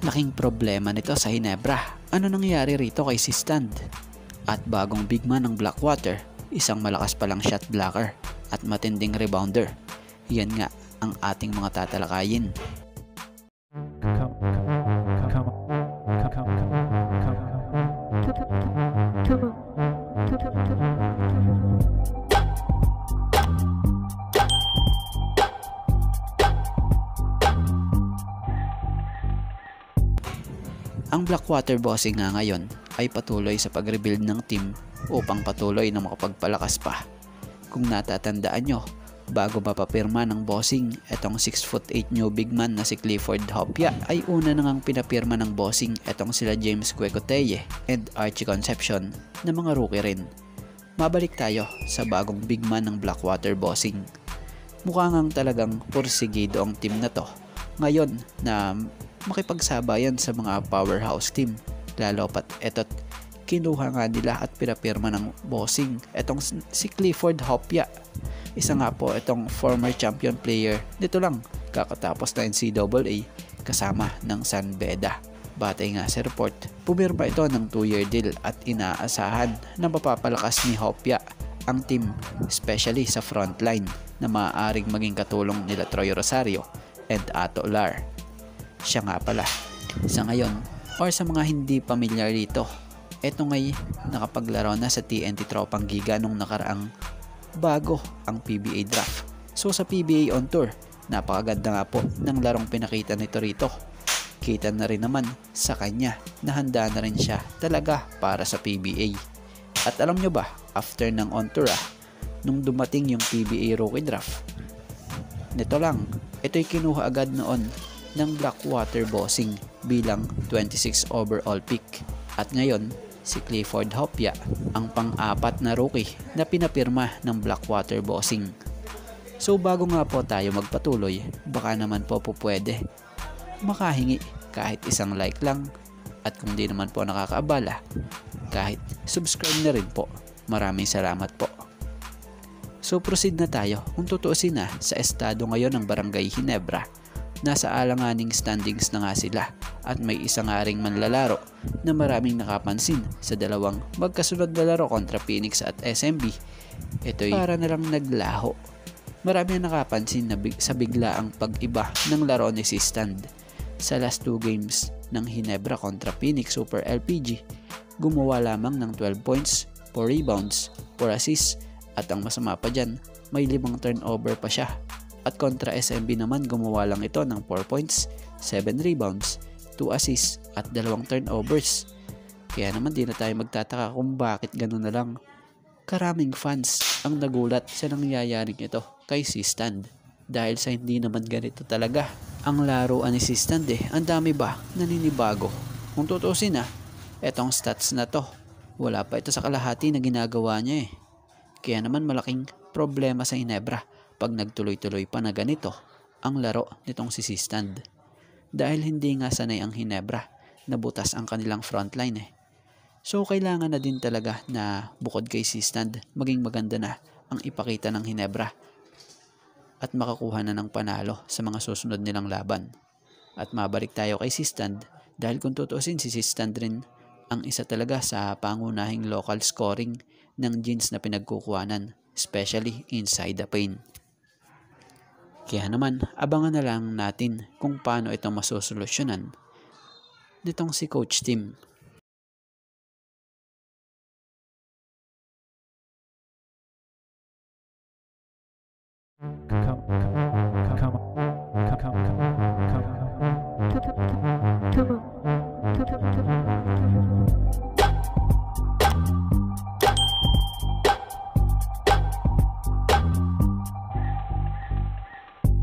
Laking problema nito sa Hinebra. Ano nangyari rito kay Sistand? At bagong big man ng Blackwater, isang malakas palang shot blocker at matinding rebounder. Yan nga ang ating mga tatalakayin. Ang Blackwater Bossing nga ngayon ay patuloy sa pag-rebuild ng team upang patuloy na makapagpalakas pa. Kung natatandaan nyo, bago mapapirma ng Bossing, etong 6'8" new big man na si Clifford Hopia ay una nang pinapirma ng Bossing etong sila James Kwekoteye and Archie Concepcion na mga rookie rin. Mabalik tayo sa bagong big man ng Blackwater Bossing. Mukha ngang talagang porsigido ang team na to ngayon na makipagsabayan sa mga powerhouse team, lalo pat etot kinuha nga nila at pinapirma ng Bossing etong si Clifford Hopia. Isa nga po itong former champion player dito lang kakatapos na NCAA kasama ng San Beda. Batay nga sa report, pumirma ito ng 2-year deal at inaasahan na mapapalakas ni Hopia ang team, especially sa frontline na maaaring maging katulong nila Troy Rosario and Ato Lar. Siya nga pala, sa ngayon or sa mga hindi pamilyar dito, eto ngay nakapaglaro na sa TNT Tropang Giga nung nakaraang bago ang PBA draft. So sa PBA on tour, napakaganda nga po ng larong pinakita nito rito. Kita na rin naman sa kanya na handa na rin siya talaga para sa PBA. At alam nyo ba, after ng on tour nung dumating yung PBA rookie draft, nito lang, ito'y kinuha agad noon ng Blackwater Bossing bilang 26 overall pick. At ngayon, si Clifford Hopia ang pang-apat na rookie na pinapirma ng Blackwater Bossing. So bago nga po tayo magpatuloy, baka naman po pwede makahingi kahit isang like lang, at kung di naman po nakakaabala, kahit subscribe na rin po. Maraming salamat po. So proceed na tayo. Kung tutuusin na sa estado ngayon ng Barangay Hinebra, nasa alanganing standings na nga sila at may isa nga ring manlalaro na maraming nakapansin sa dalawang magkasunod na laro kontra Phoenix at SMB. Ito'y para na lang naglaho. Marami na nakapansin na sa bigla ang pag-iba ng laro ni Sistand. Sa last 2 games ng Hinebra kontra Phoenix Super LPG, gumawa lamang ng 12 points, 4 rebounds, 4 assists, at ang masama pa dyan, may 5 turnover pa siya. At kontra SMB naman, gumawa lang ito ng 4 points, 7 rebounds, 2 assists at 2 turnovers. Kaya naman di na tayo magtataka kung bakit gano'n na lang. Karaming fans ang nagulat sa nangyayaring ito kay Sistand. Dahil sa hindi naman ganito talaga ang laruan ni Sistand Ang dami ba naninibago? Kung tutusin etong stats na to, wala pa ito sa kalahati na ginagawa niya Kaya naman malaking problema sa Hinebra pag nagtuloy-tuloy pa na ganito ang laro nitong si Sistand. Dahil hindi nga sanay ang Hinebra na butas ang kanilang frontline So kailangan na din talaga na bukod kay Sistand, maging maganda na ang ipakita ng Hinebra at makakuha na ng panalo sa mga susunod nilang laban. At mabalik tayo kay Sistand dahil kung tutuusin, si Sistand rin ang isa talaga sa pangunahing local scoring ng Gins na pinagkukuhanan, especially inside the paint. Kaya naman, abangan na lang natin kung paano ito masusolusyonan nitong si Coach Tim.